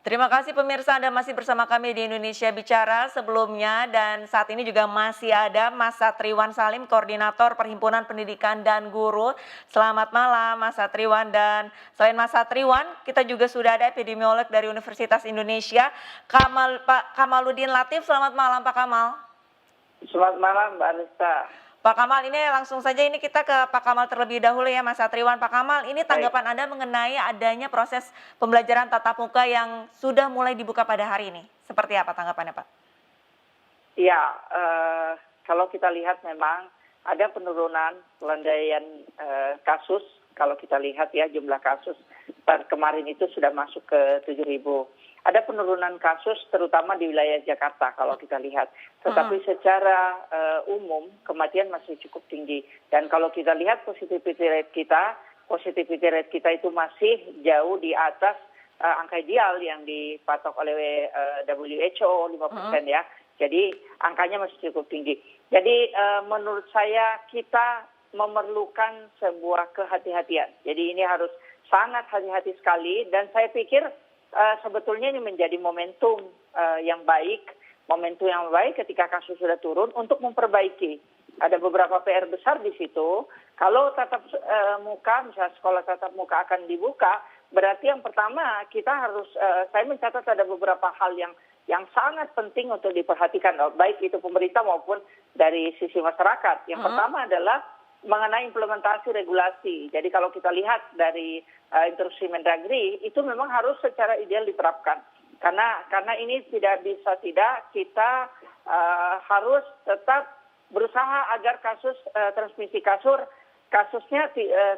Terima kasih pemirsa Anda masih bersama kami di Indonesia Bicara sebelumnya dan saat ini juga masih ada Mas Satriwan Salim, Koordinator Perhimpunan Pendidikan dan Guru. Selamat malam Mas Satriwan dan selain Mas Satriwan kita juga sudah ada epidemiolog dari Universitas Indonesia, Pak Kamaludin Latif. Selamat malam Pak Kamal. Selamat malam Mbak Anissa. Pak Kamal, ini langsung saja ini kita ke Pak Kamal terlebih dahulu ya Mas Satriwan. Pak Kamal, ini tanggapan Anda mengenai adanya proses pembelajaran tatap muka yang sudah mulai dibuka pada hari ini. Seperti apa tanggapannya Pak? Ya, kalau kita lihat memang ada penurunan pelandaian kasus. Kalau kita lihat ya jumlah kasus per kemarin itu sudah masuk ke 7.000. Ada penurunan kasus terutama di wilayah Jakarta kalau kita lihat. Tetapi secara umum kematian masih cukup tinggi. Dan kalau kita lihat positivity rate kita itu masih jauh di atas angka ideal yang dipatok oleh WHO 5% ya. Jadi angkanya masih cukup tinggi. Jadi menurut saya kita memerlukan sebuah kehati-hatian. Jadi ini harus sangat hati-hati sekali dan saya pikir sebetulnya ini menjadi momentum yang baik ketika kasus sudah turun untuk memperbaiki. Ada beberapa PR besar di situ. Kalau tatap muka, misalnya sekolah tatap muka akan dibuka, berarti yang pertama kita harus, saya mencatat ada beberapa hal yang sangat penting untuk diperhatikan, baik itu pemerintah maupun dari sisi masyarakat. Yang pertama adalah mengenai implementasi regulasi. Jadi kalau kita lihat dari instruksi Mendagri itu memang harus secara ideal diterapkan. Karena ini tidak bisa kita harus tetap berusaha agar kasus transmisi kasusnya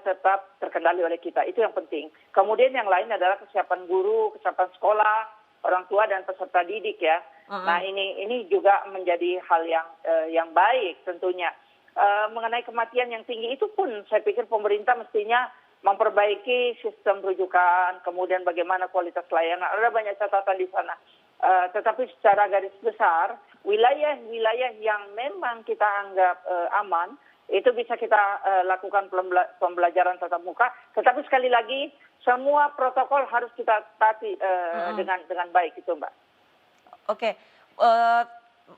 tetap terkendali oleh kita. Itu yang penting. Kemudian yang lain adalah kesiapan guru, kesiapan sekolah, orang tua dan peserta didik ya. Nah ini juga menjadi hal yang baik tentunya. Mengenai kematian yang tinggi itu pun saya pikir pemerintah mestinya memperbaiki sistem rujukan, kemudian bagaimana kualitas layanan. Ada banyak catatan di sana. Tetapi secara garis besar, wilayah-wilayah yang memang kita anggap aman, itu bisa kita lakukan pembelajaran tatap muka. Tetapi sekali lagi, semua protokol harus kita taati dengan baik itu Mbak. Oke.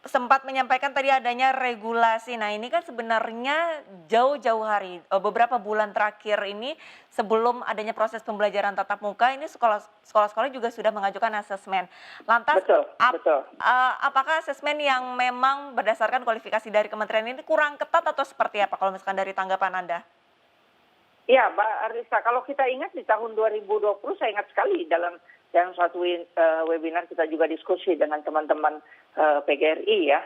Sempat menyampaikan tadi adanya regulasi. Nah ini kan sebenarnya jauh-jauh hari, beberapa bulan terakhir ini sebelum adanya proses pembelajaran tatap muka, ini sekolah-sekolah juga sudah mengajukan asesmen. Lantas, Betul. apakah asesmen yang memang berdasarkan kualifikasi dari kementerian ini kurang ketat atau seperti apa kalau misalkan dari tanggapan Anda? Ya, Mbak Arisa, kalau kita ingat di tahun 2020, saya ingat sekali dalam suatu webinar kita juga diskusi dengan teman-teman PGRI ya,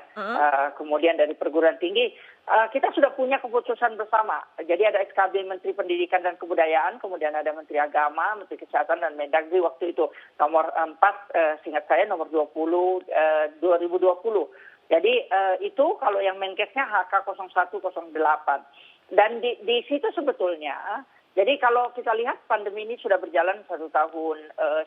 kemudian dari perguruan tinggi, kita sudah punya keputusan bersama. Jadi ada SKB Menteri Pendidikan dan Kebudayaan, kemudian ada Menteri Agama, Menteri Kesehatan dan Mendagri waktu itu nomor 4, seingat saya nomor 20 2020. Jadi itu kalau yang Menkesnya HK 0108. Dan di situ sebetulnya, jadi kalau kita lihat pandemi ini sudah berjalan 1 tahun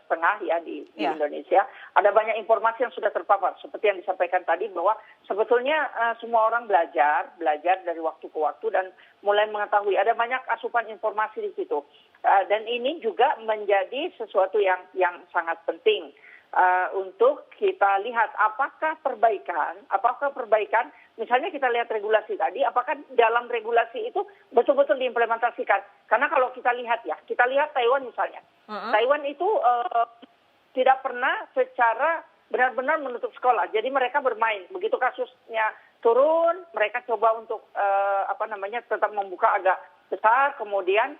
setengah ya di Indonesia, ada banyak informasi yang sudah terpapar. Seperti yang disampaikan tadi bahwa sebetulnya semua orang belajar dari waktu ke waktu dan mulai mengetahui ada banyak asupan informasi di situ. Dan ini juga menjadi sesuatu yang sangat penting. Untuk kita lihat apakah perbaikan, misalnya kita lihat regulasi tadi, apakah dalam regulasi itu betul-betul diimplementasikan. Karena kalau kita lihat Taiwan misalnya, Taiwan itu tidak pernah secara benar-benar menutup sekolah. Jadi mereka bermain, begitu kasusnya turun, mereka coba untuk tetap membuka agak besar, kemudian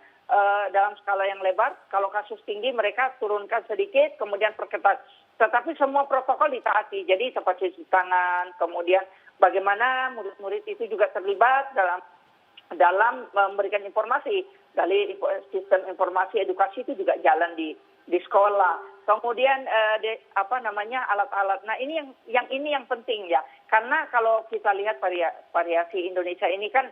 dalam skala yang lebar, kalau kasus tinggi mereka turunkan sedikit, kemudian perketat. Tetapi semua protokol ditaati, jadi tempat cuci tangan, kemudian bagaimana murid-murid itu juga terlibat dalam memberikan informasi. Dari sistem informasi edukasi itu juga jalan di sekolah. Kemudian alat-alat. Nah ini yang penting ya, karena kalau kita lihat variasi Indonesia ini kan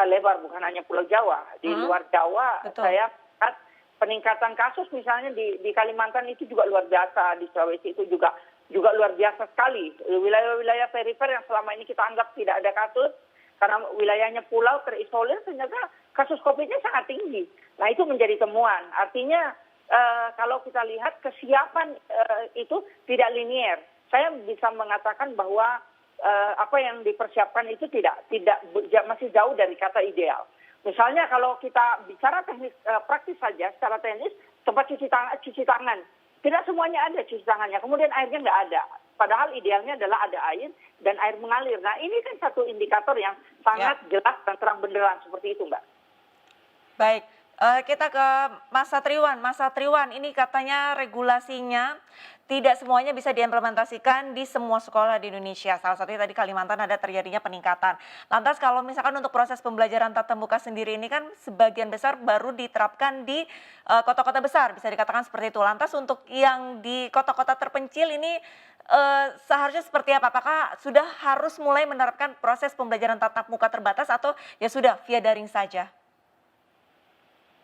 lebar, bukan hanya Pulau Jawa. Di luar Jawa, saya lihat peningkatan kasus misalnya di Kalimantan itu juga luar biasa, di Sulawesi itu juga luar biasa sekali. Wilayah-wilayah perifer yang selama ini kita anggap tidak ada kasus, karena wilayahnya pulau terisolir, ternyata kasus COVID-nya sangat tinggi. Nah itu menjadi temuan. Artinya kalau kita lihat kesiapan itu tidak linier. Saya bisa mengatakan bahwa apa yang dipersiapkan itu masih jauh dari kata ideal. Misalnya kalau kita bicara teknis praktis saja, secara teknis tempat cuci tangan, tidak semuanya ada cuci tangannya. Kemudian airnya nggak ada. Padahal idealnya adalah ada air dan air mengalir. Nah ini kan satu indikator yang sangat jelas dan terang benderang seperti itu, Mbak. Baik, kita ke Mas Satriwan. Mas Satriwan, ini katanya regulasinya tidak semuanya bisa diimplementasikan di semua sekolah di Indonesia. Salah satunya tadi Kalimantan ada terjadinya peningkatan. Lantas kalau misalkan untuk proses pembelajaran tatap muka sendiri ini kan sebagian besar baru diterapkan di kota-kota besar, bisa dikatakan seperti itu. Lantas untuk yang di kota-kota terpencil ini seharusnya seperti apa? Apakah sudah harus mulai menerapkan proses pembelajaran tatap muka terbatas atau ya sudah via daring saja?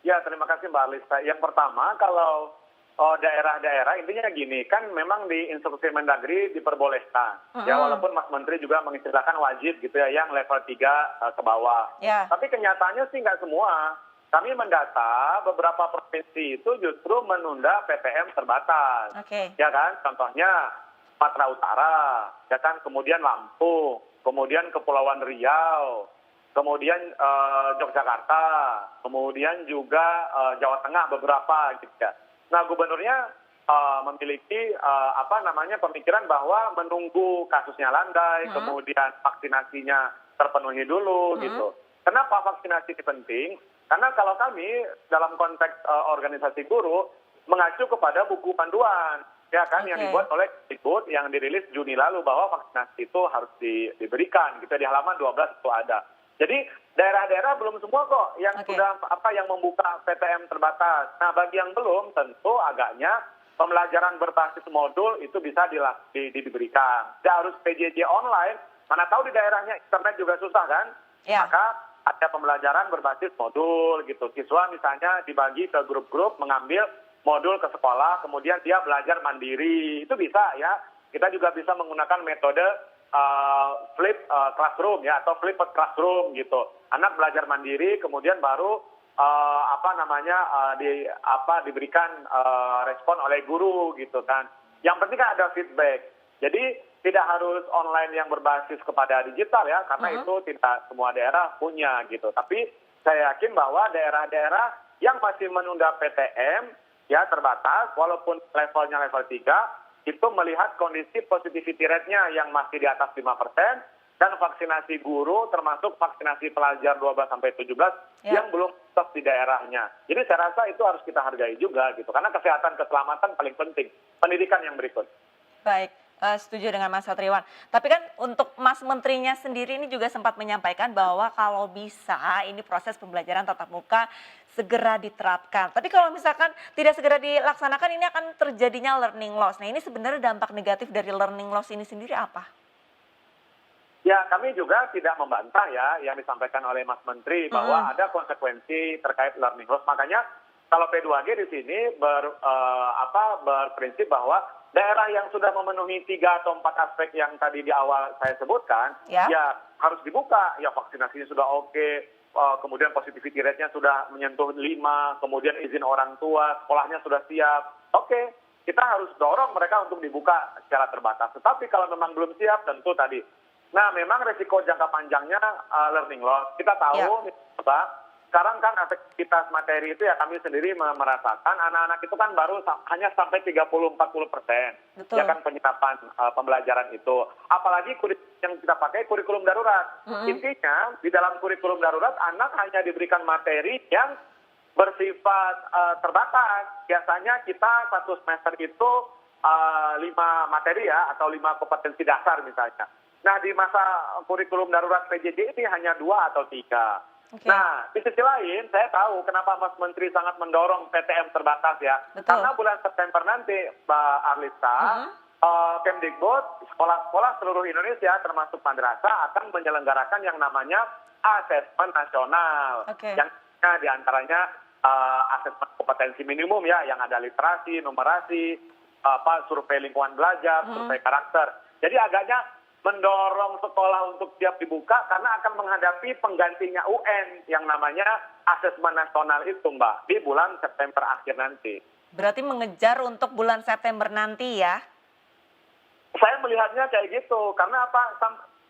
Ya, terima kasih Mbak Alisa. Yang pertama, kalau daerah-daerah intinya gini, kan memang di instruksi Mendagri diperbolehkan. Ya, walaupun Mas Menteri juga mengistilahkan wajib gitu ya, yang level 3 ke bawah. Yeah. Tapi kenyataannya sih nggak semua. Kami mendata beberapa provinsi itu justru menunda PTM terbatas. Ya kan, contohnya Sumatera Utara, ya kan, kemudian Lampung, kemudian Kepulauan Riau, kemudian Yogyakarta, kemudian juga Jawa Tengah beberapa gitu ya. Nah, gubernurnya memiliki pemikiran bahwa menunggu kasusnya landai, kemudian vaksinasinya terpenuhi dulu gitu. Kenapa vaksinasi ini penting? Karena kalau kami dalam konteks organisasi guru mengacu kepada buku panduan, ya kan, yang dibuat oleh Kemdikbud yang dirilis Juni lalu bahwa vaksinasi itu harus diberikan gitu, di halaman 12 itu ada. Jadi daerah-daerah belum semua kok yang sudah yang membuka PTM terbatas. Nah, bagi yang belum tentu agaknya pembelajaran berbasis modul itu bisa diberikan. Tidak harus PJJ online, mana tahu di daerahnya internet juga susah kan? Ya. Maka ada pembelajaran berbasis modul gitu. Siswa misalnya dibagi ke grup-grup mengambil modul ke sekolah, kemudian dia belajar mandiri. Itu bisa ya. Kita juga bisa menggunakan metode flip classroom ya, atau flipped classroom gitu. Anak belajar mandiri, kemudian baru diberikan respon oleh guru gitu kan. Yang penting kan ada feedback. Jadi tidak harus online yang berbasis kepada digital ya, karena itu tidak semua daerah punya gitu. Tapi saya yakin bahwa daerah-daerah yang masih menunda PTM ya terbatas, walaupun levelnya level 3, itu melihat kondisi positivity rate-nya yang masih di atas 5%, dan vaksinasi guru termasuk vaksinasi pelajar 12-17 yang belum stop di daerahnya. Jadi saya rasa itu harus kita hargai juga gitu, karena kesehatan keselamatan paling penting. Pendidikan yang berikut. Baik, setuju dengan Mas Satriwan. Tapi kan untuk Mas Menterinya sendiri ini juga sempat menyampaikan bahwa kalau bisa ini proses pembelajaran tatap muka segera diterapkan. Tapi kalau misalkan tidak segera dilaksanakan ini akan terjadinya learning loss. Nah, ini sebenarnya dampak negatif dari learning loss ini sendiri apa? Ya, kami juga tidak membantah ya yang disampaikan oleh Mas Menteri bahwa ada konsekuensi terkait learning loss. Makanya kalau P2G di sini berprinsip bahwa daerah yang sudah memenuhi 3 atau 4 aspek yang tadi di awal saya sebutkan, ya harus dibuka. Ya, vaksinasinya sudah oke. Kemudian positivity rate-nya sudah menyentuh 5, kemudian izin orang tua, sekolahnya sudah siap. Oke, kita harus dorong mereka untuk dibuka secara terbatas. Tetapi kalau memang belum siap, tentu tadi. Nah, memang resiko jangka panjangnya learning loss. Kita tahu, Pak, sekarang kan efektivitas materi itu ya kami sendiri merasakan anak-anak itu kan baru hanya sampai 30-40%. Ya kan penyerapan pembelajaran itu. Apalagi yang kita pakai kurikulum darurat. Intinya di dalam kurikulum darurat anak hanya diberikan materi yang bersifat terbatas. Biasanya kita satu semester itu 5 materi ya, atau 5 kompetensi dasar misalnya. Nah, di masa kurikulum darurat PJJ ini hanya 2 atau 3. Nah, di sisi lain saya tahu kenapa Mas Menteri sangat mendorong PTM terbatas ya. Karena bulan September nanti, Mbak Arlista, Kemdikbud, sekolah-sekolah seluruh Indonesia termasuk madrasah akan menyelenggarakan yang namanya asesmen nasional. Yang diantaranya asesmen kompetensi minimum ya, yang ada literasi, numerasi, survei lingkungan belajar, survei karakter. Jadi agaknya mendorong sekolah untuk siap dibuka karena akan menghadapi penggantinya UN yang namanya asesmen nasional itu, Mbak, di bulan September akhir nanti. Berarti mengejar untuk bulan September nanti ya? Saya melihatnya kayak gitu, karena apa?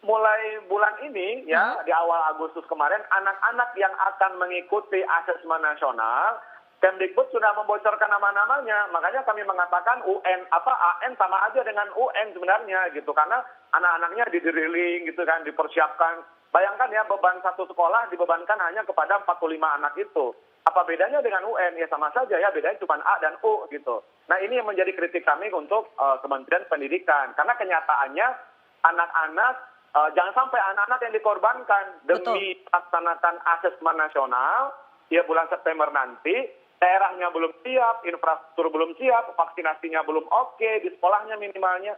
Mulai bulan ini ya, di awal Agustus kemarin, anak-anak yang akan mengikuti asesmen nasional, Kemdikbud sudah membocorkan nama-namanya. Makanya kami mengatakan AN sama aja dengan UN sebenarnya gitu, karena anak-anaknya di-drilling gitu kan, dipersiapkan. Bayangkan ya, beban satu sekolah dibebankan hanya kepada 45 anak itu. Apa bedanya dengan UN? Ya sama saja ya, bedanya cuma A dan U gitu. Nah ini yang menjadi kritik kami untuk Kementerian Pendidikan. Karena kenyataannya anak-anak, jangan sampai anak-anak yang dikorbankan demi melaksanakan asesmen nasional, ya bulan September nanti, daerahnya belum siap, infrastruktur belum siap, vaksinasinya belum oke, di sekolahnya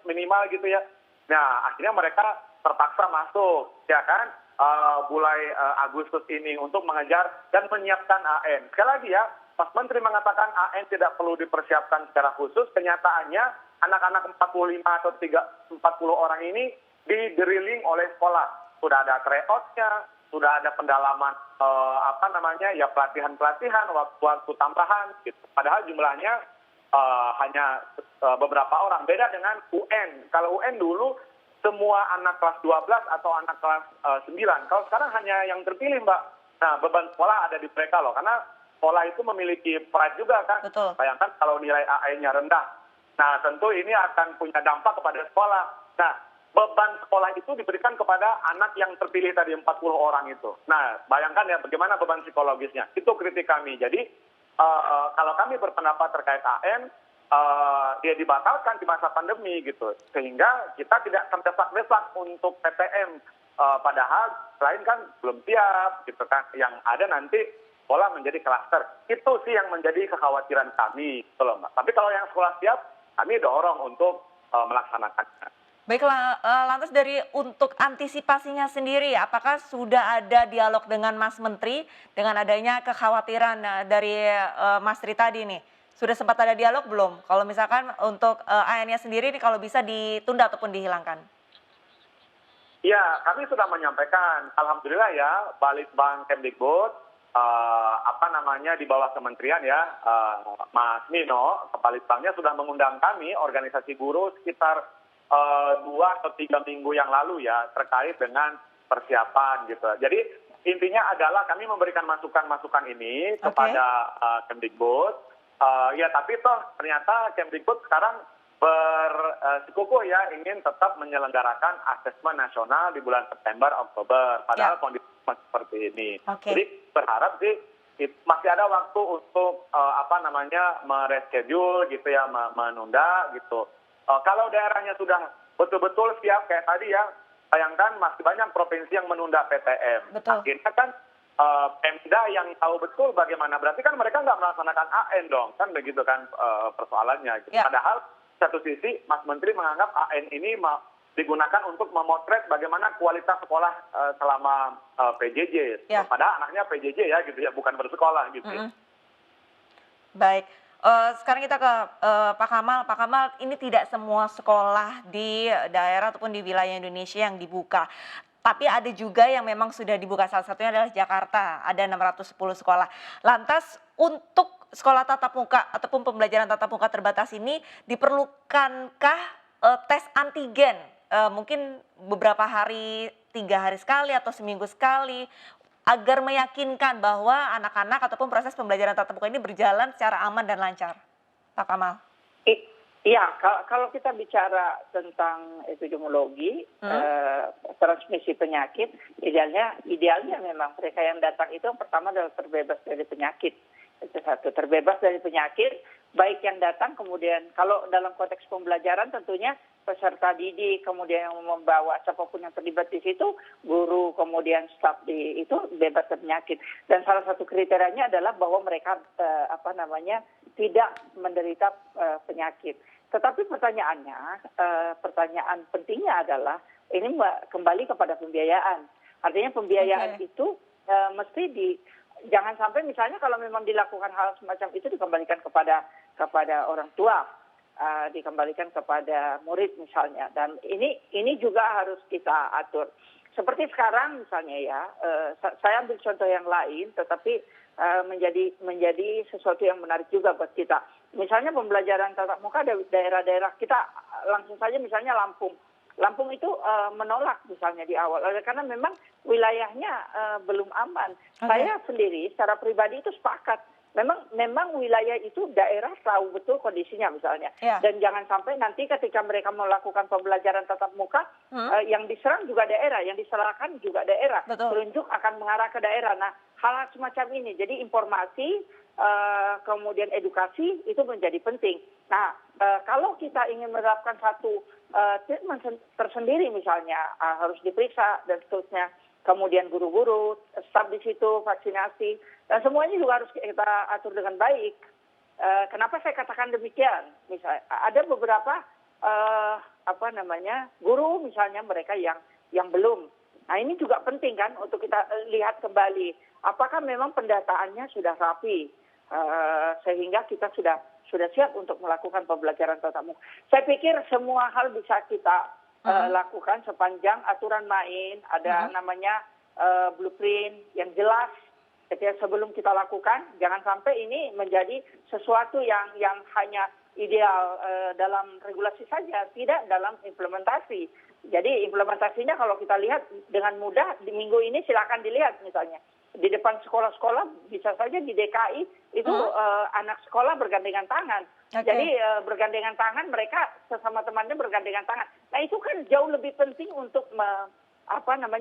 minimal gitu ya. Nah akhirnya mereka terpaksa masuk, ya kan? Mulai Agustus ini untuk mengejar dan menyiapkan AN. Sekali lagi ya, Mas Menteri mengatakan AN tidak perlu dipersiapkan secara khusus. Kenyataannya anak-anak 45 atau 40 orang ini di-drilling oleh sekolah. Sudah ada tryout-nya, sudah ada pendalaman pelatihan-pelatihan, waktu tambahan. Gitu. Padahal jumlahnya hanya beberapa orang. Beda dengan UN. Kalau UN dulu semua anak kelas 12 atau anak kelas 9. Kalau sekarang hanya yang terpilih, Mbak. Nah, beban sekolah ada di mereka loh. Karena sekolah itu memiliki pride juga kan. Betul. Bayangkan kalau nilai AN-nya rendah. Nah, tentu ini akan punya dampak kepada sekolah. Nah, beban sekolah itu diberikan kepada anak yang terpilih tadi 40 orang itu. Nah, bayangkan ya bagaimana beban psikologisnya. Itu kritik kami. Jadi, kalau kami berpendapat terkait AN, dia dibatalkan di masa pandemi gitu, sehingga kita tidak terdesak-desak untuk PTM, padahal lain kan belum siap gitu kan, yang ada nanti sekolah menjadi klaster. Itu sih yang menjadi kekhawatiran kami gitu loh, Mbak. Tapi kalau yang sekolah siap, kami dorong untuk melaksanakannya. Baiklah, lantas dari untuk antisipasinya sendiri, apakah sudah ada dialog dengan Mas Menteri dengan adanya kekhawatiran dari Mas Tri tadi nih? Sudah sempat ada dialog belum? Kalau misalkan untuk AN-nya sendiri nih kalau bisa ditunda ataupun dihilangkan? Ya, kami sudah menyampaikan, alhamdulillah ya, Balitbang Kemdikbud, di bawah kementerian ya, Mas Nino, Kepalitbangnya sudah mengundang kami, organisasi guru sekitar 2 atau 3 minggu yang lalu ya, terkait dengan persiapan gitu. Jadi intinya adalah kami memberikan masukan-masukan ini kepada Kemdikbud. Ya tapi toh ternyata Kemdikbud sekarang bersikukuh ya ingin tetap menyelenggarakan asesmen nasional di bulan September, Oktober. Padahal kondisi seperti ini. Jadi berharap sih masih ada waktu untuk mereschedule gitu ya, menunda gitu. Kalau daerahnya sudah betul-betul siap kayak tadi ya, bayangkan masih banyak provinsi yang menunda PTM. Betul. Akhirnya kan Pemda yang tahu betul bagaimana, berarti kan mereka nggak melaksanakan AN dong, kan begitu kan persoalannya. Gitu. Ya. Padahal satu sisi Mas Menteri menganggap AN ini digunakan untuk memotret bagaimana kualitas sekolah selama PJJ. Ya. Padahal anaknya PJJ ya gitu ya, bukan bersekolah gitu. Baik. Sekarang kita ke Pak Kamal. Pak Kamal, ini tidak semua sekolah di daerah ataupun di wilayah Indonesia yang dibuka. Tapi ada juga yang memang sudah dibuka, salah satunya adalah Jakarta, ada 610 sekolah. Lantas untuk sekolah tatap muka ataupun pembelajaran tatap muka terbatas ini diperlukankah tes antigen? Mungkin beberapa hari, 3 hari sekali atau seminggu sekali, agar meyakinkan bahwa anak-anak ataupun proses pembelajaran tatap muka ini berjalan secara aman dan lancar. Pak Kamal. Iya, kalau kita bicara tentang epidemiologi, transmisi penyakit, idealnya memang mereka yang datang itu yang pertama adalah terbebas dari penyakit. Itu satu, terbebas dari penyakit, baik yang datang kemudian, kalau dalam konteks pembelajaran tentunya peserta didik, kemudian yang membawa siapapun yang terlibat di situ, guru, kemudian staf itu bebas dari penyakit. Dan salah satu kriterianya adalah bahwa mereka tidak menderita penyakit. Tetapi pertanyaan pentingnya adalah ini kembali kepada pembiayaan. Artinya pembiayaan itu mesti jangan sampai misalnya kalau memang dilakukan hal semacam itu dikembalikan kepada orang tua, dikembalikan kepada murid misalnya. Dan ini juga harus kita atur. Seperti sekarang misalnya ya, saya ambil contoh yang lain, tetapi menjadi sesuatu yang menarik juga buat kita. misalnya pembelajaran tatap muka daerah-daerah kita langsung saja misalnya Lampung. Lampung itu menolak misalnya di awal, karena memang wilayahnya belum aman. Saya sendiri secara pribadi itu sepakat. Memang wilayah itu daerah tahu betul kondisinya misalnya. Dan jangan sampai nanti ketika mereka melakukan pembelajaran tatap muka, yang diserang juga daerah, yang diserahkan juga daerah. Telunjuk akan mengarah ke daerah. Nah, hal semacam ini. Jadi informasi, kemudian edukasi itu menjadi penting. Nah, kalau kita ingin menerapkan satu treatment tersendiri misalnya, harus diperiksa dan seterusnya. Kemudian guru-guru, staf di situ, vaksinasi, dan semuanya juga harus kita atur dengan baik. Kenapa saya katakan demikian? Misalnya ada beberapa guru misalnya mereka yang belum. Nah ini juga penting kan untuk kita lihat kembali. Apakah memang pendataannya sudah rapi sehingga kita sudah siap untuk melakukan pembelajaran tatap muka. Saya pikir semua hal bisa kita lakukan sepanjang aturan main, ada namanya blueprint yang jelas. Ketika sebelum kita lakukan, jangan sampai ini menjadi sesuatu yang hanya ideal dalam regulasi saja, tidak dalam implementasi. Jadi implementasinya kalau kita lihat dengan mudah, di minggu ini silakan dilihat misalnya. Di depan sekolah-sekolah, bisa saja di DKI, itu anak sekolah bergandengan tangan. Jadi bergandengan tangan, mereka sesama temannya bergandengan tangan. Nah itu kan jauh lebih penting untuk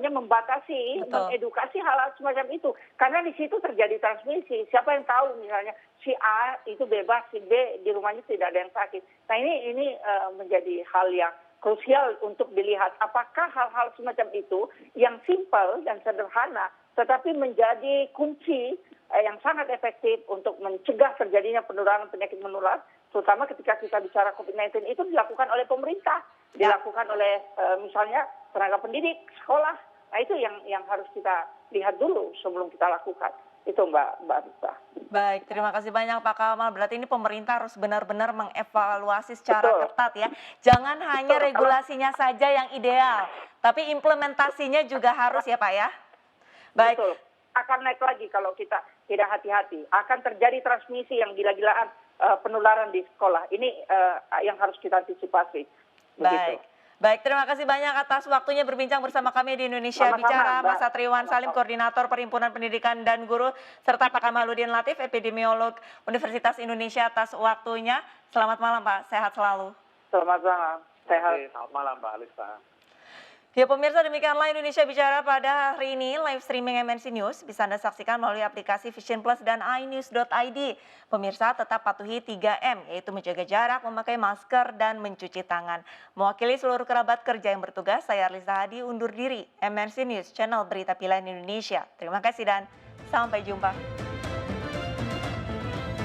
membatasi, mengedukasi hal-hal semacam itu. Karena di situ terjadi transmisi. Siapa yang tahu misalnya si A itu bebas, si B di rumahnya tidak ada yang sakit. Nah ini menjadi hal yang krusial untuk dilihat. Apakah hal-hal semacam itu yang simpel dan sederhana, tetapi menjadi kunci yang sangat efektif untuk mencegah terjadinya penularan penyakit menular, terutama ketika kita bicara COVID-19 itu dilakukan oleh pemerintah, dilakukan oleh misalnya tenaga pendidik, sekolah. Nah itu yang harus kita lihat dulu sebelum kita lakukan. Itu Mbak Rita. Baik, terima kasih banyak Pak Kamal. Berarti ini pemerintah harus benar-benar mengevaluasi secara ketat ya. Jangan hanya regulasinya saja yang ideal, tapi implementasinya juga harus ya Pak ya. Baik. Betul. Akan naik lagi kalau kita tidak hati-hati. Akan terjadi transmisi yang gila-gilaan penularan di sekolah. Ini yang harus kita antisipasi. Baik. Baik, terima kasih banyak atas waktunya berbincang bersama kami di Indonesia Bicara. Mas Satriwan Salim, Koordinator Perhimpunan Pendidikan dan Guru, serta Pak Kamaluddin Latif, Epidemiolog Universitas Indonesia atas waktunya. Selamat malam Pak, sehat selalu. Selamat malam, sehat. Selamat malam Mbak Alisa. Ya pemirsa, demikianlah Indonesia Bicara pada hari ini. Live streaming MNC News bisa Anda saksikan melalui aplikasi Vision Plus dan iNews.id. Pemirsa tetap patuhi 3M, yaitu menjaga jarak, memakai masker, dan mencuci tangan. Mewakili seluruh kerabat kerja yang bertugas, saya Arlisa Hadi undur diri. MNC News, channel berita pilihan Indonesia. Terima kasih dan sampai jumpa.